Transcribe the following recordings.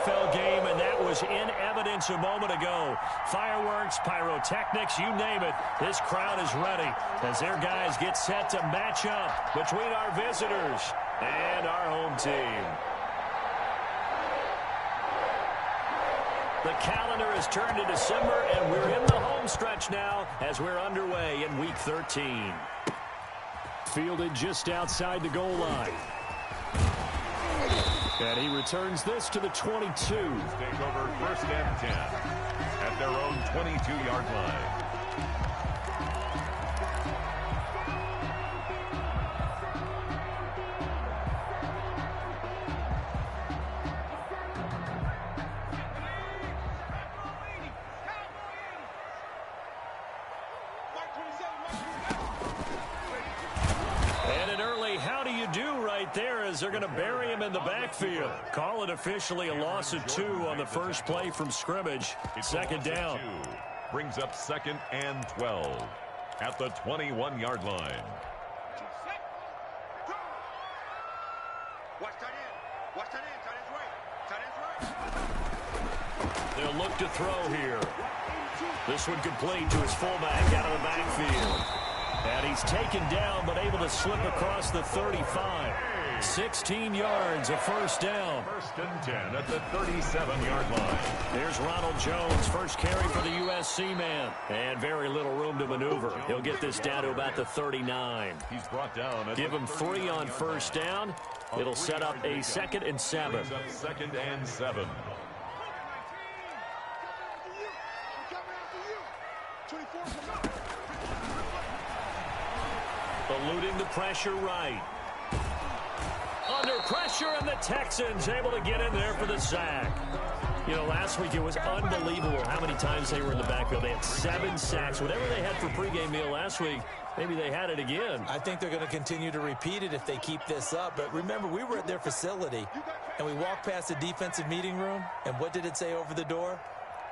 NFL game, and that was in evidence a moment ago. Fireworks, pyrotechnics, you name it. This crowd is ready as their guys get set to match up between our visitors and our home team. The calendar has turned to December, and we're in the home stretch now as we're underway in Week 13. Fielded just outside the goal line. And he returns this to the 22. Take over 1st and 10 at their own 22-yard line. They're going to bury him in the backfield. Call it officially a loss of 2 on the first play from scrimmage. Second down. Brings up 2nd and 12 at the 21-yard line. They'll look to throw here. This one complete to his fullback out of the backfield. And he's taken down but able to slip across the 35. 16 yards, a first down. 1st and 10 at the 37-yard line. There's Ronald Jones, first carry for the USC man. And very little room to maneuver. He'll get this down to about the 39. He's brought down. Give him 3 on first down. It'll set up a 2nd and 7. 2nd and 7. Eluding the pressure right. Under pressure, and the Texans able to get in there for the sack. You know, last week it was unbelievable how many times they were in the backfield. They had 7 sacks. Whatever they had for pregame meal last week, maybe they had it again. I think they're going to continue to repeat it if they keep this up. But remember, we were at their facility, and we walked past the defensive meeting room, and what did it say over the door?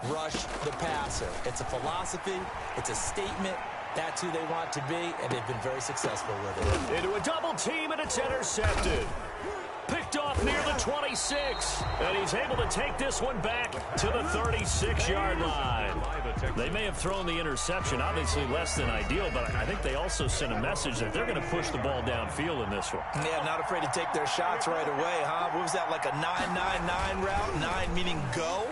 Rush the passer. It's a philosophy. It's a statement. That's who they want to be, and they've been very successful with it. Into a double team, and it's intercepted. Picked off near the 26, and he's able to take this one back to the 36-yard line. They may have thrown the interception, obviously less than ideal, but I think they also sent a message that they're going to push the ball downfield in this one. Yeah, not afraid to take their shots right away, huh? What was that, like a 9-9-9 route? 9 meaning go?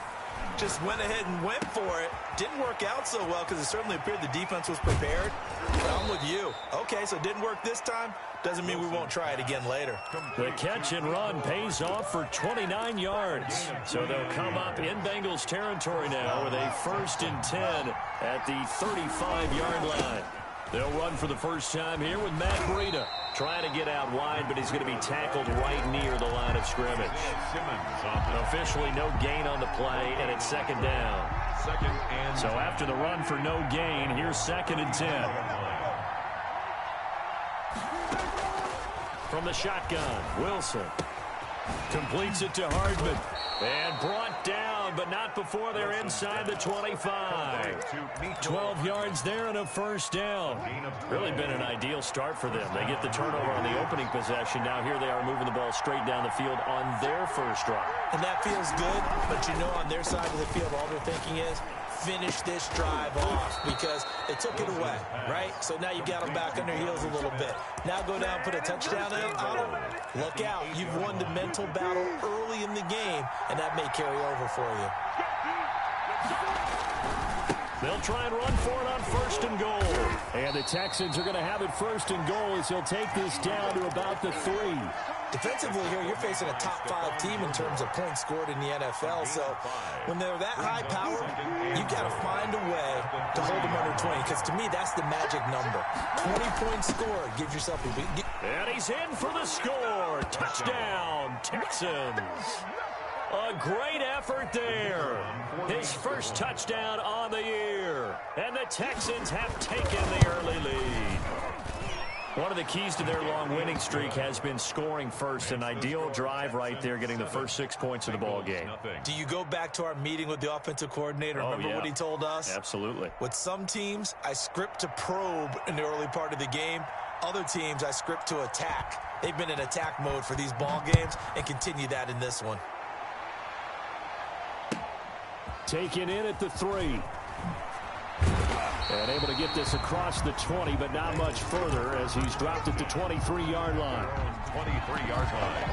Just went ahead and went for it. Didn't work out so well because it certainly appeared the defense was prepared. But I'm with you. Okay, so it didn't work this time. Doesn't mean we won't try it again later. The catch and run pays off for 29 yards. So they'll come up in Bengals territory now with a 1st and 10 at the 35-yard line. They'll run for the first time here with Matt Breida. Trying to get out wide, but he's going to be tackled right near the line of scrimmage. Officially no gain on the play, and it's 2nd down. So after the run for no gain, here's 2nd and 10. From the shotgun, Wilson completes it to Hardman. And brought down, but not before they're inside the 25. 12 yards there and a first down. Really been an ideal start for them. They get the turnover on the opening possession. Now here they are moving the ball straight down the field on their first drive. And that feels good, but you know on their side of the field all they're thinking is finish this drive off because they took it away, right? So now you've got them back on their heels a little bit. Now go down, put a touchdown on them. Look out. You've won the mental battle early in the game, and that may carry over for you. They'll try and run for it on 1st and goal. And the Texans are going to have it 1st and goal as he'll take this down to about the 3. Defensively here, you're facing a top 5 team in terms of points scored in the NFL. So when they're that high power, you got to find a way to hold them under 20. Because to me, that's the magic number. 20 points scored gives yourself a big... And he's in for the score. Touchdown, Texans. A great effort there. His first touchdown on the year. And the Texans have taken the early lead. One of the keys to their long winning streak has been scoring first. An ideal drive right there, getting the first 6 points of the ball game. Do you go back to our meeting with the offensive coordinator? Remember what he told us? Absolutely. With some teams, I script to probe in the early part of the game. Other teams, I script to attack. They've been in attack mode for these ball games and continue that in this one. Taken in at the 3. And able to get this across the 20, but not much further as he's dropped it to 23-yard line. 23-yard line.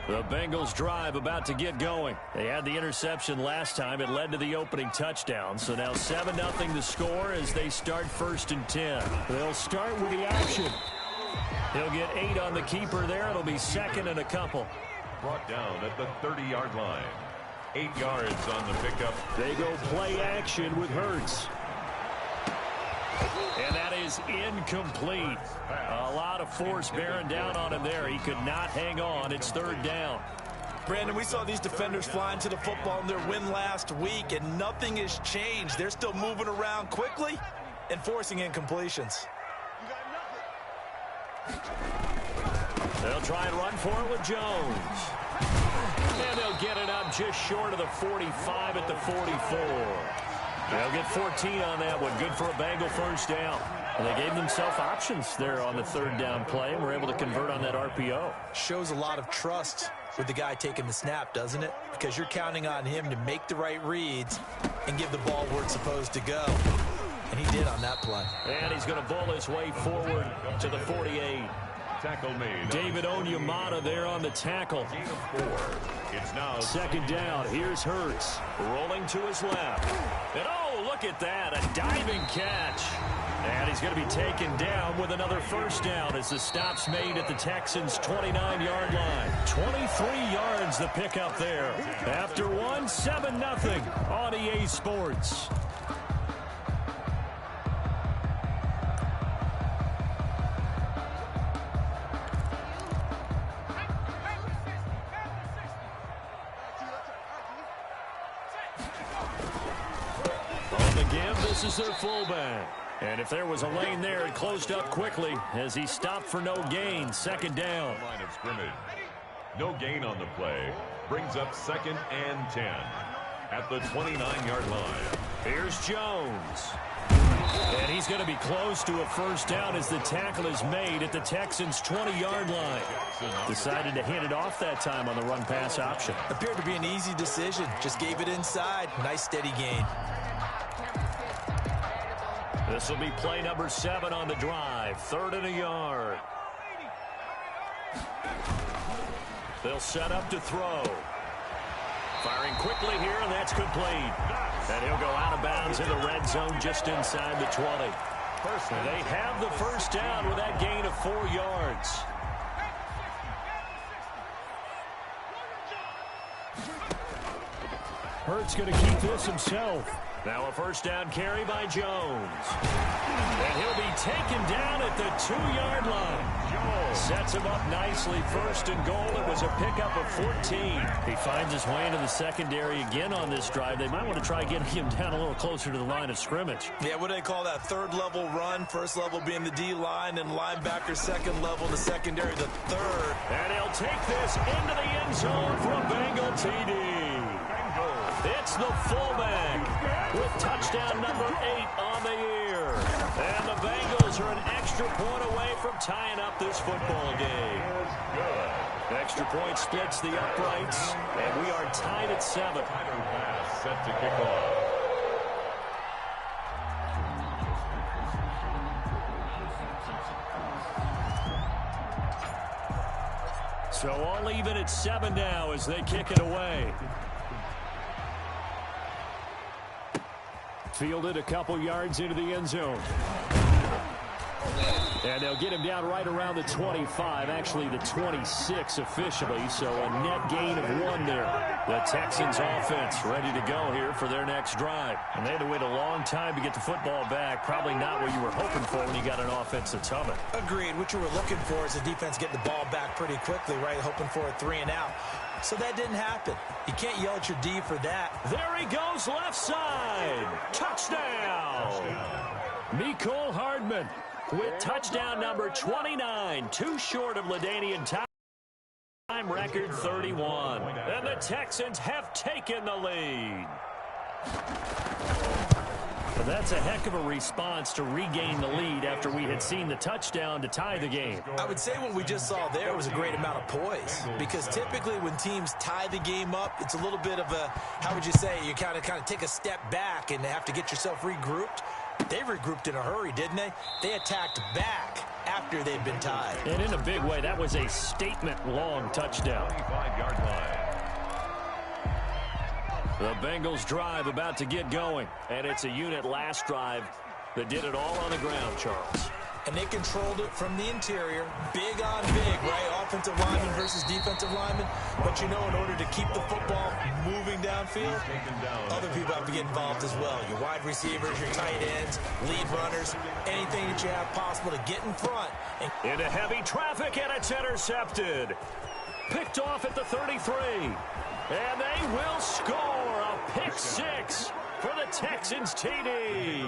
The Bengals drive about to get going. They had the interception last time. It led to the opening touchdown. So now 7-0 the score as they start 1st and 10. They'll start with the option. He'll get 8 on the keeper there. It'll be 2nd and a couple. Brought down at the 30-yard line. 8 yards on the pickup. They go play action with Hurts. And that is incomplete. A lot of force bearing down on him there. He could not hang on. It's 3rd down. Brandon, we saw these defenders flying to the football in their win last week, and nothing has changed. They're still moving around quickly and forcing incompletions. They'll try and run for it with Jones. And they'll get it up just short of the 45 at the 44. They'll get 14 on that one. Good for a Bengal 1st down. And they gave themselves options there on the 3rd down play and were able to convert on that RPO. Shows a lot of trust with the guy taking the snap, doesn't it? Because you're counting on him to make the right reads and give the ball where it's supposed to go. And he did on that play. And he's going to bull his way forward to the 48. Tackle made. David Onyemata there on the tackle. Gain of 4. It's now 2nd down. Here's Hurts rolling to his left. And oh, look at that. A diving catch. And he's going to be taken down with another 1st down as the stop's made at the Texans' 29-yard line. 23 yards the pickup there. After 7-0 on EA Sports. On the give, this is their fullback. And if there was a lane there, it closed up quickly as he stopped for no gain. 2nd down. line of scrimmage. No gain on the play. Brings up 2nd and 10 at the 29-yard line. Here's Jones. And he's going to be close to a 1st down as the tackle is made at the Texans' 20-yard line. Decided to hand it off that time on the run-pass option. Appeared to be an easy decision. Just gave it inside. Nice steady gain. This will be play number 7 on the drive. 3rd and a yard. They'll set up to throw. Firing quickly here, and that's complete. And he'll go out of bounds in the red zone just inside the 20. They have the 1st down with that gain of 4 yards. Hurts going to keep this himself. Now a 1st down carry by Jones. And he'll be taken down at the 2-yard line. Jones sets him up nicely. 1st and goal. It was a pickup of 14. He finds his way into the secondary again on this drive. They might want to try getting him down a little closer to the line of scrimmage. Yeah, what do they call that? 3rd level run. 1st level being the D-line, and linebacker 2nd level, the secondary the 3rd. And he'll take this into the end zone for a Bengal TD. It's the fullback with touchdown number 8 on the year. And the Bengals are an extra point away from tying up this football game. Extra point splits the uprights, and we are tied at 7. Set to kick off. So all even at 7 now as they kick it away. Fielded a couple yards into the end zone. And they'll get him down right around the 25, actually the 26 officially, so a net gain of 1 there. The Texans offense ready to go here for their next drive. And they had to wait a long time to get the football back. Probably not what you were hoping for when you got an offense that's humming. Agreed. What you were looking for is the defense getting the ball back pretty quickly, right? Hoping for a 3 and out. So that didn't happen. You can't yell at your D for that. There he goes, left side. Touchdown. Mecole Hardman with touchdown number 29. Too short of LaDainian Record 31. And the Texans have taken the lead. But that's a heck of a response to regain the lead after we had seen the touchdown to tie the game. I would say what we just saw there was a great amount of poise, because typically when teams tie the game up, it's a little bit of a, how would you say, you kind of take a step back and have to get yourself regrouped. They regrouped in a hurry, didn't they? They attacked back after they'd been tied. And in a big way, that was a statement-long touchdown. 25-yard line. The Bengals drive about to get going. And it's a unit last drive that did it all on the ground, Charles. And they controlled it from the interior, big on big, right? Offensive lineman versus defensive lineman. But you know, in order to keep the football moving downfield, other people have to get involved as well. Your wide receivers, your tight ends, lead runners, anything that you have possible to get in front. Into heavy traffic, and it's intercepted. Picked off at the 33. And they will score a pick six for the Texans TD.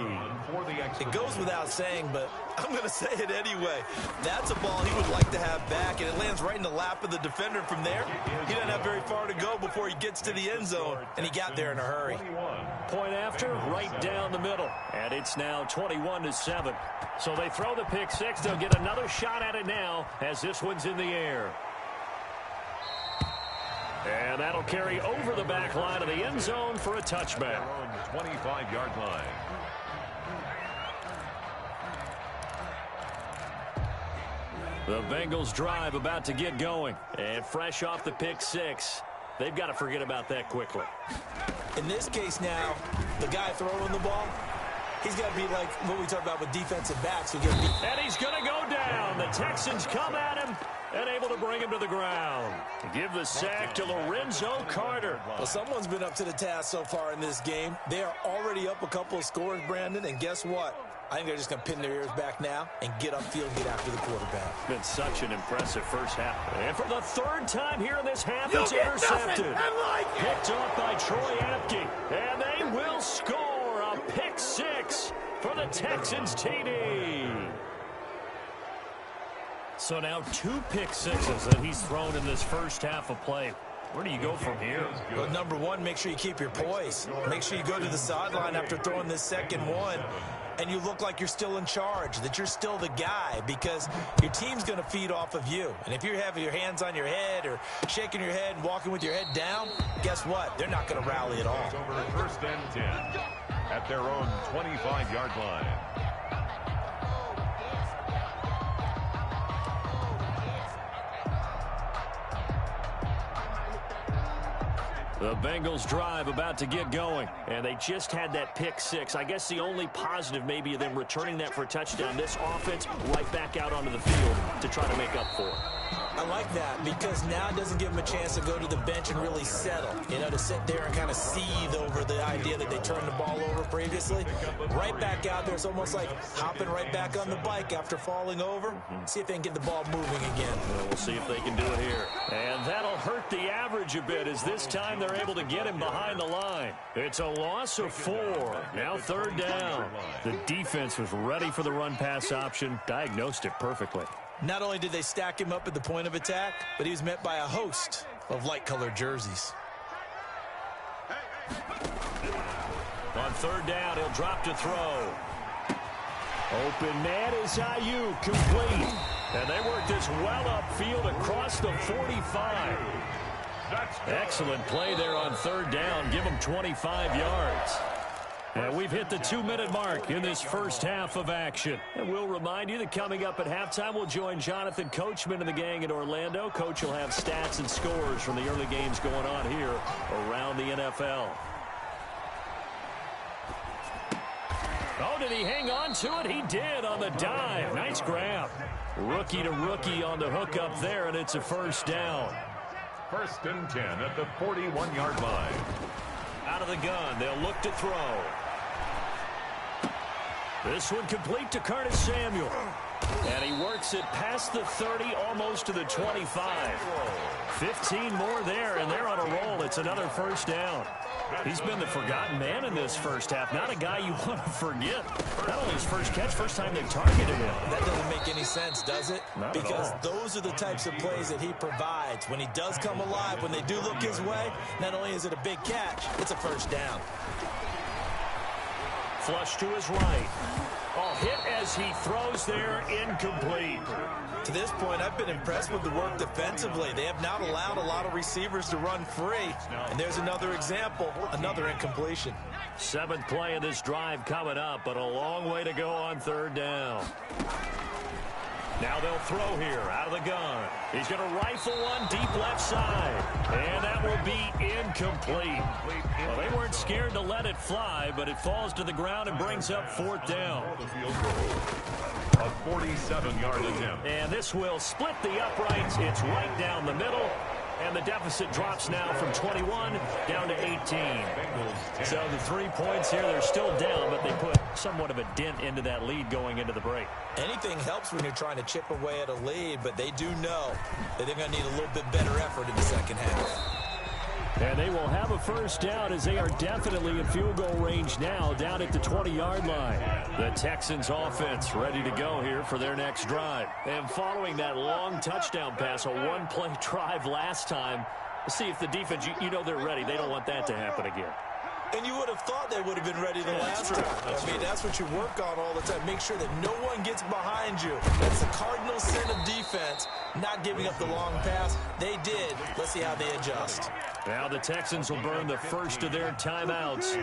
It goes without saying, but I'm going to say it anyway. That's a ball he would like to have back, and it lands right in the lap of the defender from there. He doesn't have very far to go before he gets to the end zone, and he got there in a hurry. Point after, right down the middle. And it's now 21-7. So they throw the pick six. They'll get another shot at it now as this one's in the air. And that'll carry over the back line of the end zone for a touchback. 25-yard line. The Bengals drive about to get going. And fresh off the pick six, they've got to forget about that quickly. In this case now, the guy throwing the ball, he's got to be like what we talked about with defensive backs who get beat. And he's going to go down. The Texans come at him and able to bring him to the ground. Give the sack to Lorenzo Carter. Well, someone's been up to the task so far in this game. They are already up a couple of scores, Brandon, and guess what? I think they're just going to pin their ears back now and get upfield and get after the quarterback. It's been such an impressive first half. And for the third time here in this half, it's intercepted. Picked off by Troy Apke. And they will score a pick six for the Texans TD. So now 2 pick sixes that he's thrown in this first half of play. Where do you go from here? Well, number one, make sure you keep your poise. Make sure you go to the sideline after throwing this second one, and you look like you're still in charge, that you're still the guy, because your team's going to feed off of you. And if you're having your hands on your head or shaking your head and walking with your head down, guess what? They're not going to rally at all. It's over first and 10 at their own 25-yard line. The Bengals drive about to get going, and they just had that pick six. I guess the only positive maybe of them returning that for a touchdown. This offense right back out onto the field to try to make up for it. I like that, because now it doesn't give them a chance to go to the bench and really settle. You know, to sit there and kind of seethe over the idea that they turned the ball over previously. Right back out there, it's almost like hopping right back on the bike after falling over. See if they can get the ball moving again. Well, we'll see if they can do it here. And that'll hurt the average a bit, as this time they're able to get him behind the line. It's a loss of 4. Now third down. The defense was ready for the run-pass option, diagnosed it perfectly. Not only did they stack him up at the point of attack, but he was met by a host of light-colored jerseys. On third down, he'll drop to throw. Open man is Ayuk, complete. And they work this well upfield across the 45. Excellent play there on third down. Give them 25 yards. And we've hit the 2-minute mark in this first half of action. And we'll remind you that coming up at halftime, we'll join Jonathan Coachman and the gang in Orlando. Coach will have stats and scores from the early games going on here around the NFL. Oh, did he hang on to it? He did on the dive. Nice grab. Rookie to rookie on the hook up there, and it's a first down. First and 10 at the 41-yard line. Out of the gun, they'll look to throw. This one complete to Curtis Samuel. And he works it past the 30, almost to the 25. 15 more there, and they're on a roll. It's another first down. He's been the forgotten man in this first half. Not a guy you want to forget. Not only his first catch, first time they've targeted him. That doesn't make any sense, does it? Not because at all. Those are the types of plays that he provides. When he does come alive, when they do look his way, not only is it a big catch, it's a first down. Flush to his right. Oh, hit as he throws there, incomplete. To this point, I've been impressed with the work defensively. They have not allowed a lot of receivers to run free. And there's another example, another incompletion. 7th play of this drive coming up, but a long way to go on third down. Now they'll throw here out of the gun. He's going to rifle one deep left side. And that will be incomplete. Well, they weren't scared to let it fly, but it falls to the ground and brings up 4th down. A 47-yard attempt. And this will split the uprights. It's right down the middle. And the deficit drops now from 21 down to 18. So the 3 points here, they're still down, but they put somewhat of a dent into that lead going into the break. Anything helps when you're trying to chip away at a lead, but they do know that they're going to need a little bit better effort in the second half. And they will have a first down as they are definitely in field goal range now, down at the 20-yard line. The Texans offense ready to go here for their next drive. And following that long touchdown pass, a one-play drive last time, see if the defense, you know they're ready. They don't want that to happen again. And you would have thought they would have been ready the last time. I mean, that's what you work on all the time. Make sure that no one gets behind you. That's the cardinal sin of defense, not giving up the long pass. They did. Let's see how they adjust. Now the Texans will burn the first of their timeouts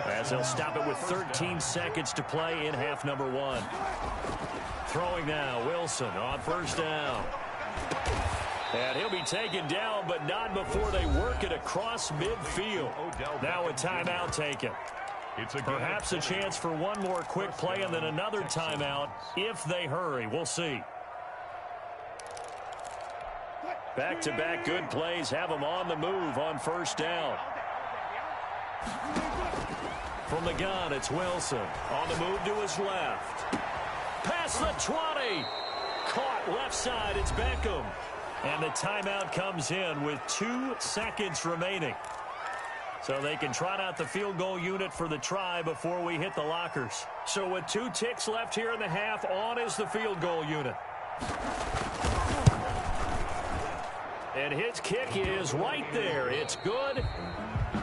as they'll stop it with 13 seconds to play in half number 1. Throwing now, Wilson on first down. And he'll be taken down, but not before they work it across midfield. Now a timeout taken. Perhaps a chance for one more quick play and then another timeout if they hurry. We'll see. Back-to-back good plays have them on the move on first down. From the gun, it's Wilson. On the move to his left. Past the 20. Caught left side, it's Beckham. And the timeout comes in with 2 seconds remaining. So they can trot out the field goal unit for the try before we hit the lockers. So with 2 ticks left here in the half, on is the field goal unit. And his kick is right there. It's good.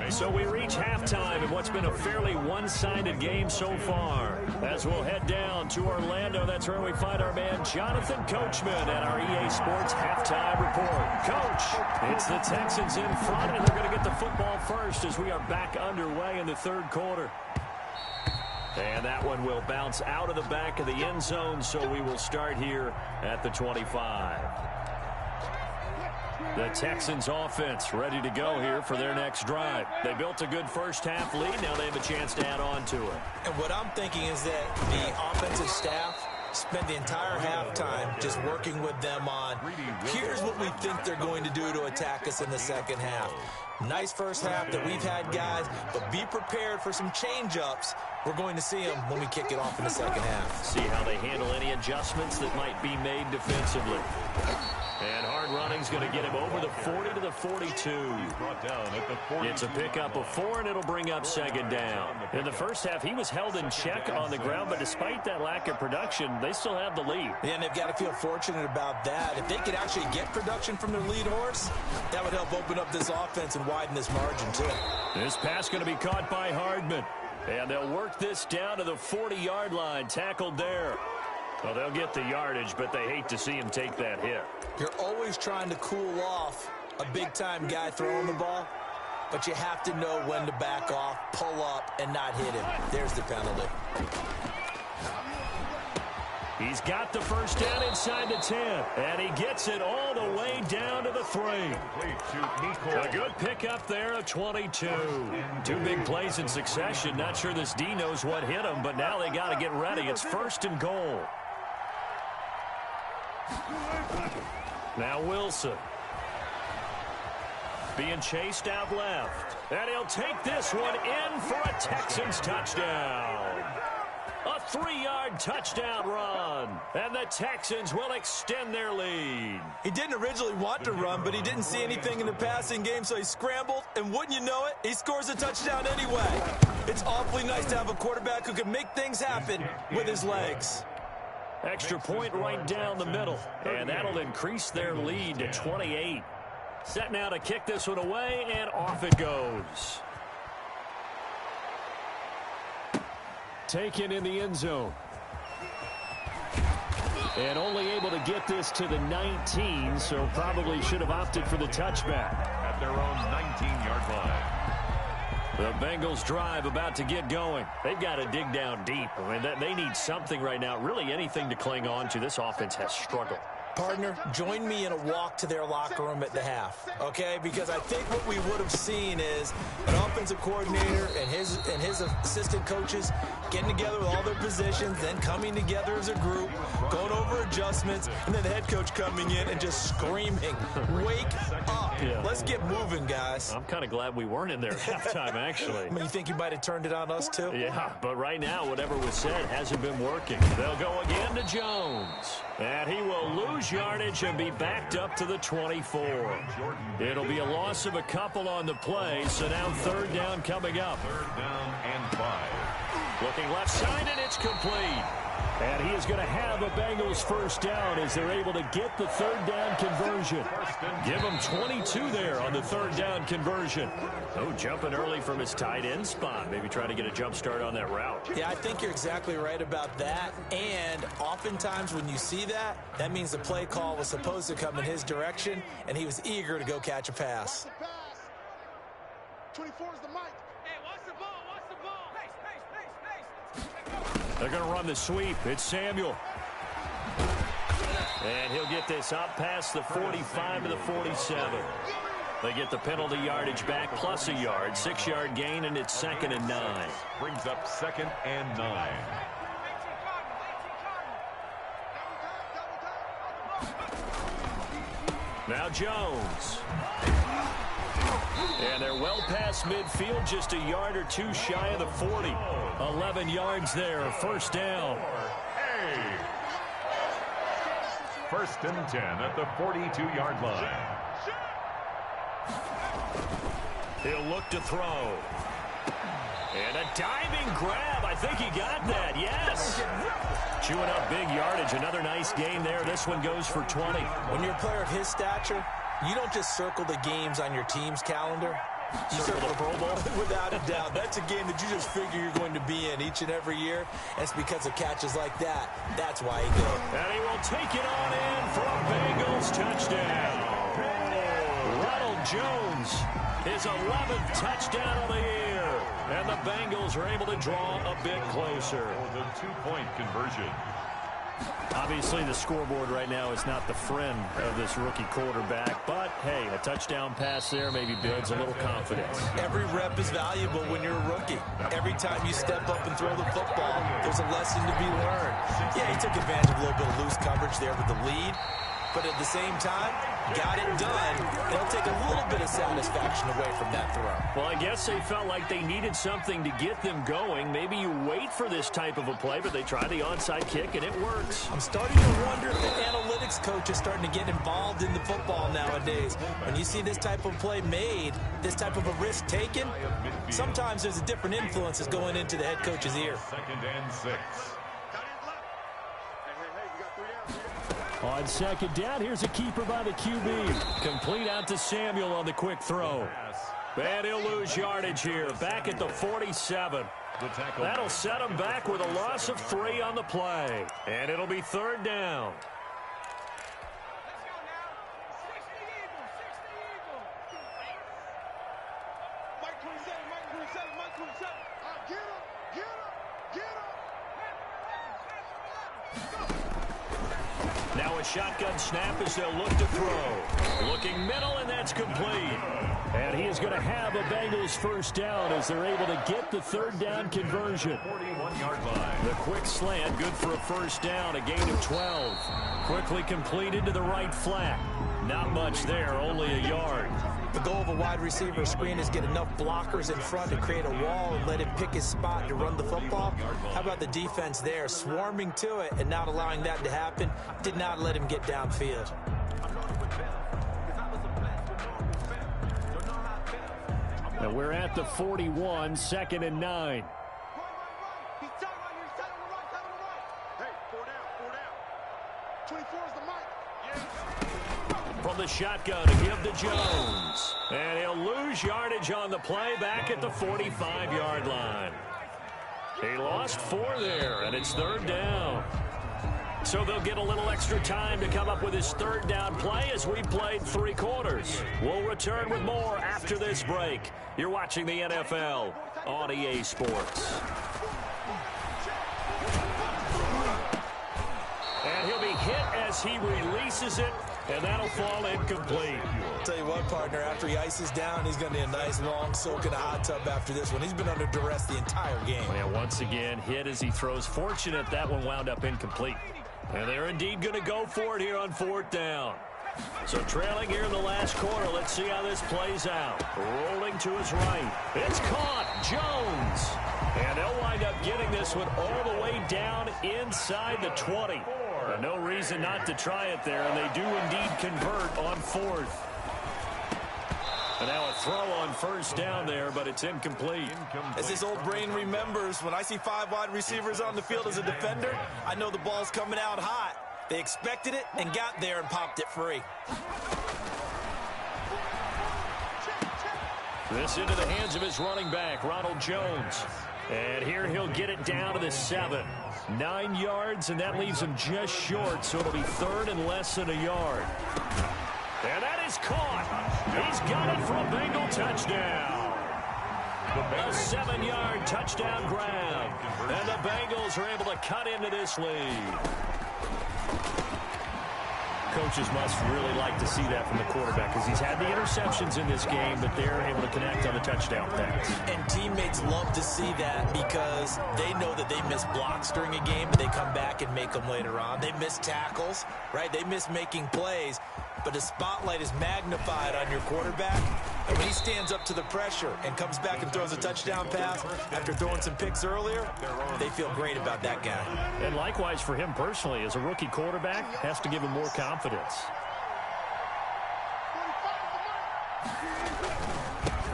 So we reach halftime in what's been a fairly one-sided game so far. As we'll head down to Orlando, that's where we find our man Jonathan Coachman at our EA Sports Halftime Report. Coach, it's the Texans in front, and they're going to get the football first as we are back underway in the third quarter. And that one will bounce out of the back of the end zone, so we will start here at the 25. The Texans offense ready to go here for their next drive. They built a good first half lead. Now they have a chance to add on to it. And what I'm thinking is that the offensive staff spent the entire halftime just working with them on, here's what we think they're going to do to attack us in the second half. Nice first half that we've had, guys, but be prepared for some change-ups. We're going to see them when we kick it off in the second half. See how they handle any adjustments that might be made defensively. And hard running's going to get him over the 40 to the 42. It's a pickup of 4, and it'll bring up second down. In the first half, he was held in check on the ground, but despite that lack of production, they still have the lead. Yeah, and they've got to feel fortunate about that. If they could actually get production from their lead horse, that would help open up this offense and widen this margin, too. This pass going to be caught by Hardman. And they'll work this down to the 40-yard line, tackled there. Well, they'll get the yardage, but they hate to see him take that hit. You're always trying to cool off a big-time guy throwing the ball, but you have to know when to back off, pull up, and not hit him. There's the penalty. He's got the first down inside the 10, and he gets it all the way down to the 3. A good pickup there of 22. 2 big plays in succession. Not sure this D knows what hit him, but now they got to get ready. It's 1st and goal. Now Wilson. Being chased out left. And he'll take this one in for a Texans touchdown. A 3-yard touchdown run. And the Texans will extend their lead. He didn't originally want to run, but he didn't see anything in the passing game, so he scrambled. And wouldn't you know it, he scores a touchdown anyway. It's awfully nice to have a quarterback who can make things happen with his legs. Extra point right down the middle. And that'll increase their lead to 28. Set now to kick this one away, and off it goes. Taken in the end zone. And only able to get this to the 19, so probably should have opted for the touchback. At their own 19-yard line. The Bengals drive about to get going. They've got to dig down deep. I mean, they need something right now, really anything to cling on to. This offense has struggled. Partner, join me in a walk to their locker room at the half, okay? Because I think what we would have seen is an offensive coordinator and his assistant coaches getting together with all their positions, then coming together as a group, going over adjustments, and then the head coach coming in and just screaming, "Wake up. Yeah. Let's get moving, guys." I'm kind of glad we weren't in there at halftime, actually. I mean, you think you might have turned it on us, too? Yeah, but right now, whatever was said hasn't been working. They'll go again to Jones. And he will lose yardage and be backed up to the 24. It'll be a loss of a couple on the play, so now third down coming up. Third down and 5. Looking left side, and it's complete. And he is going to have a Bengals first down as they're able to get the third down conversion. Give him 22 there on the third down conversion. Oh, jumping early from his tight end spot. Maybe trying to get a jump start on that route. Yeah, I think you're exactly right about that. And oftentimes when you see that, that means the play call was supposed to come in his direction, and he was eager to go catch a pass. 24 is the mic. Hey, watch the ball, watch the ball. They're going to run the sweep. It's Samuel. And he'll get this up past the 45 to the 47. They get the penalty yardage back plus a yard. 6-yard gain, and it's 2nd and 9. Brings up 2nd and 9. Now Jones. And they're well past midfield, just a yard or two shy of the 40. 11 yards there, first down. Hey! 1st and 10 at the 42-yard line. He'll look to throw. And a diving grab. I think he got that, yes. Chewing up big yardage. Another nice gain there. This one goes for 20. When you're a player of his stature, you don't just circle the games on your team's calendar. You circle the Pro Bowl. Without a doubt. That's a game that you just figure you're going to be in each and every year. And it's because of catches like that. That's why he did it. And he will take it on in for a Bengals touchdown. Ronald Jones, his 11th touchdown of the year. And the Bengals are able to draw a bit closer. For the 2-point conversion. Obviously, the scoreboard right now is not the friend of this rookie quarterback. But, hey, a touchdown pass there maybe builds a little confidence. Every rep is valuable when you're a rookie. Every time you step up and throw the football, there's a lesson to be learned. Yeah, he took advantage of a little bit of loose coverage there with the lead. But at the same time, got it done. It'll take a little bit of satisfaction away from that throw. Well, I guess they felt like they needed something to get them going. Maybe you wait for this type of a play, but they try the onside kick, and it works. I'm starting to wonder if the analytics coach is starting to get involved in the football nowadays. When you see this type of play made, this type of a risk taken, sometimes there's a different influences going into the head coach's ear. 2nd and 6. On 2nd down, here's a keeper by the QB. Complete out to Samuel on the quick throw. And he'll lose yardage here, back at the 47. That'll set him back with a loss of 3 on the play. And it'll be 3rd down. Now a shotgun snap as they'll look to throw. Looking middle, and that's complete. And he is going to have a Bengals first down as they're able to get the 3rd down conversion. 41-yard line. The quick slant, good for a first down, a gain of 12. Quickly completed to the right flat. Not much there, only a yard. The goal of a wide receiver screen is get enough blockers in front to create a wall and let him pick his spot to run the football. How about the defense there, swarming to it and not allowing that to happen? Did not let him get downfield. And we're at the 41, 2nd and 9. He's tight right here. He's tight on the right, tight on the right. Hey, 4 down, 24 is the mic. Yeah. From the shotgun to give to Jones. And he'll lose yardage on the play back at the 45-yard line. He lost 4 there, and it's 3rd down. So they'll get a little extra time to come up with his 3rd down play as we played 3 quarters. We'll return with more after this break. You're watching the NFL on EA Sports. And he'll be hit as he releases it, and that'll fall incomplete. I'll tell you what, partner, after he ices down, he's going to need a nice long soak in a hot tub after this one. He's been under duress the entire game. Yeah, once again, hit as he throws. Fortunate that one wound up incomplete. And they're indeed going to go for it here on 4th down. So trailing here in the last quarter. Let's see how this plays out. Rolling to his right. It's caught. Jones. And they'll wind up getting this one all the way down inside the 20. No reason not to try it there, and they do indeed convert on 4th. And now a throw on 1st down there, but it's incomplete. As his old brain remembers, when I see 5 wide receivers on the field as a defender, I know the ball's coming out hot. They expected it and got there and popped it free. This into the hands of his running back, Ronald Jones. And here he'll get it down to the 7. 9 yards, and that leaves him just short, so it'll be 3rd and less than a yard. And that is caught. He's got it for a Bengal touchdown. A 7-yard touchdown grab. And the Bengals are able to cut into this lead. Coaches must really like to see that from the quarterback because he's had the interceptions in this game, but they're able to connect on the touchdown pass. And teammates love to see that because they know that they miss blocks during a game, but they come back and make them later on. They miss tackles, right? They miss making plays, but the spotlight is magnified on your quarterback. And when he stands up to the pressure and comes back and throws a touchdown pass after throwing some picks earlier, they feel great about that guy. And likewise for him personally, as a rookie quarterback, has to give him more confidence.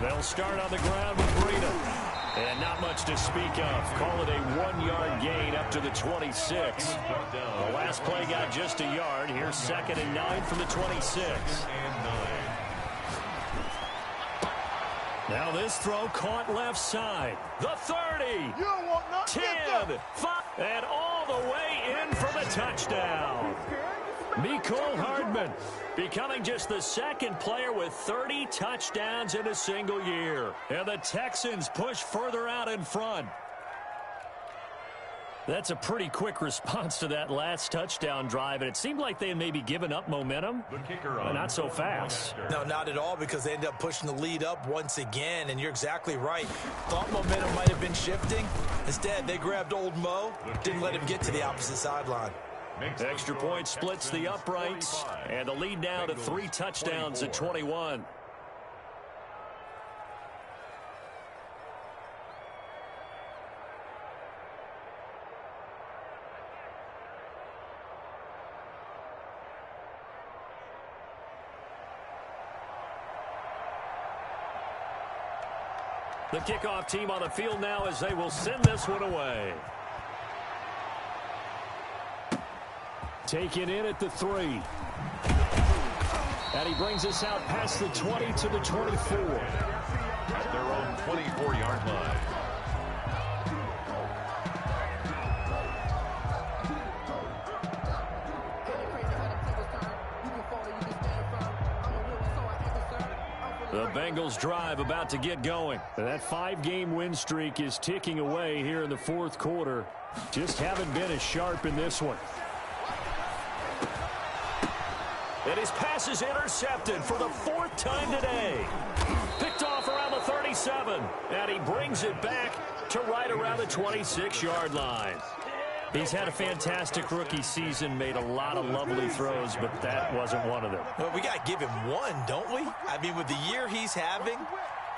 They'll start on the ground with Breida. And not much to speak of. Call it a 1-yard gain up to the 26. The last play got just a yard. Here's 2nd and 9 from the 26. Now this throw caught left side. The 30. 10. 5. And all the way in for the touchdown. Mecole Hardman becoming just the 2nd player with 30 touchdowns in a single year. And the Texans push further out in front. That's a pretty quick response to that last touchdown drive, and it seemed like they had maybe given up momentum. But not so fast. No, not at all, because they ended up pushing the lead up once again, and you're exactly right. Thought momentum might have been shifting. Instead, they grabbed old Mo, didn't let him get to the opposite sideline. Extra point splits the uprights, and the lead now to 3 touchdowns at 21. The kickoff team on the field now as they will send this one away. Taken in at the 3. And he brings us out past the 20 to the 24. At their own 24-yard line. The Bengals drive about to get going. That 5-game win streak is ticking away here in the 4th quarter. Just haven't been as sharp in this one. And his pass is intercepted for the 4th time today. Picked off around the 37. And he brings it back to right around the 26-yard line. He's had a fantastic rookie season, made a lot of lovely throws, but that wasn't one of them. Well, we got to give him one, don't we? I mean, with the year he's having,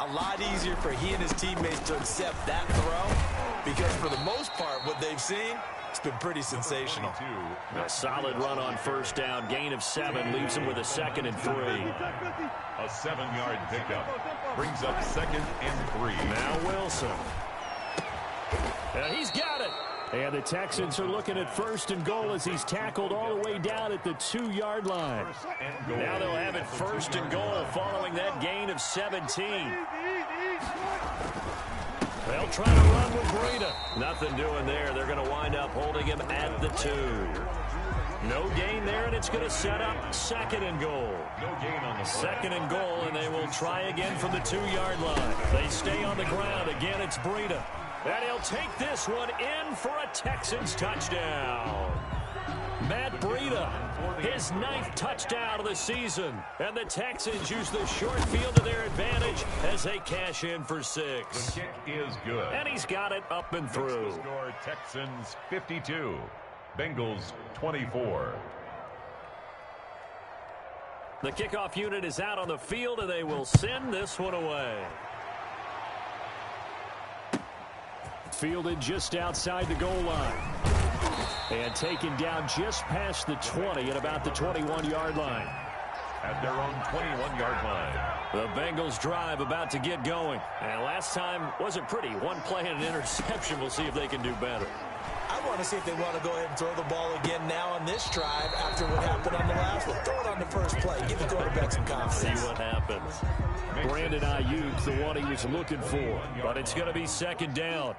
a lot easier for he and his teammates to accept that throw, because for the most part, what they've seen, it's been pretty sensational. A solid run on first down. Gain of 7 leaves him with a 2nd and 3. A 7-yard pickup brings up 2nd and 3. Now Wilson. And he's got it. And the Texans are looking at 1st and goal as he's tackled all the way down at the 2-yard line. Now they'll have it 1st and goal following that gain of 17. They'll try to run with Breida. Nothing doing there. They're going to wind up holding him at the 2. No gain there, and it's going to set up 2nd and goal. No gain on the 2nd and goal, and they will try again from the 2-yard line. They stay on the ground. Again, it's Breida. And he'll take this one in for a Texans touchdown. Matt Breida, his 9th touchdown of the season. And the Texans use the short field to their advantage as they cash in for 6. The kick is good. And he's got it up and through. The score, Texans 52, Bengals 24. The kickoff unit is out on the field, and they will send this one away. Fielded just outside the goal line. And taken down just past the 20 at about the 21-yard line. At their own 21-yard line. The Bengals drive about to get going. And last time wasn't pretty. One play and an interception. We'll see if they can do better. I want to see if they want to go ahead and throw the ball again now on this drive after what happened on the last one. Throw it on the first play. Give the quarterback some confidence. See what happens. Brandon Ayuk, the one he was looking for. But it's going to be 2nd down.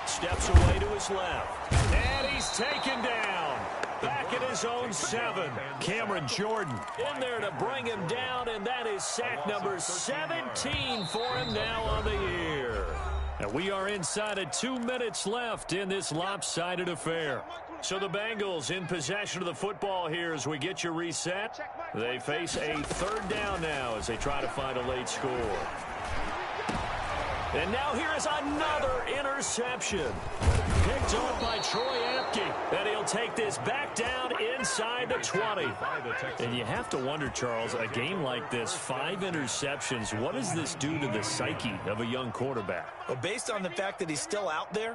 Steps away to his left. And he's taken down. Back at his own 7. Cameron Jordan in there to bring him down, and that is sack number 17 for him now on the year. And we are inside of 2 minutes left in this lopsided affair. So the Bengals in possession of the football here as we get you reset. They face a 3rd down now as they try to find a late score. And now here is another interception. Picked off by Troy Apke. And he'll take this back down inside the 20. And you have to wonder, Charles, a game like this, 5 interceptions, what does this do to the psyche of a young quarterback? Well, based on the fact that he's still out there,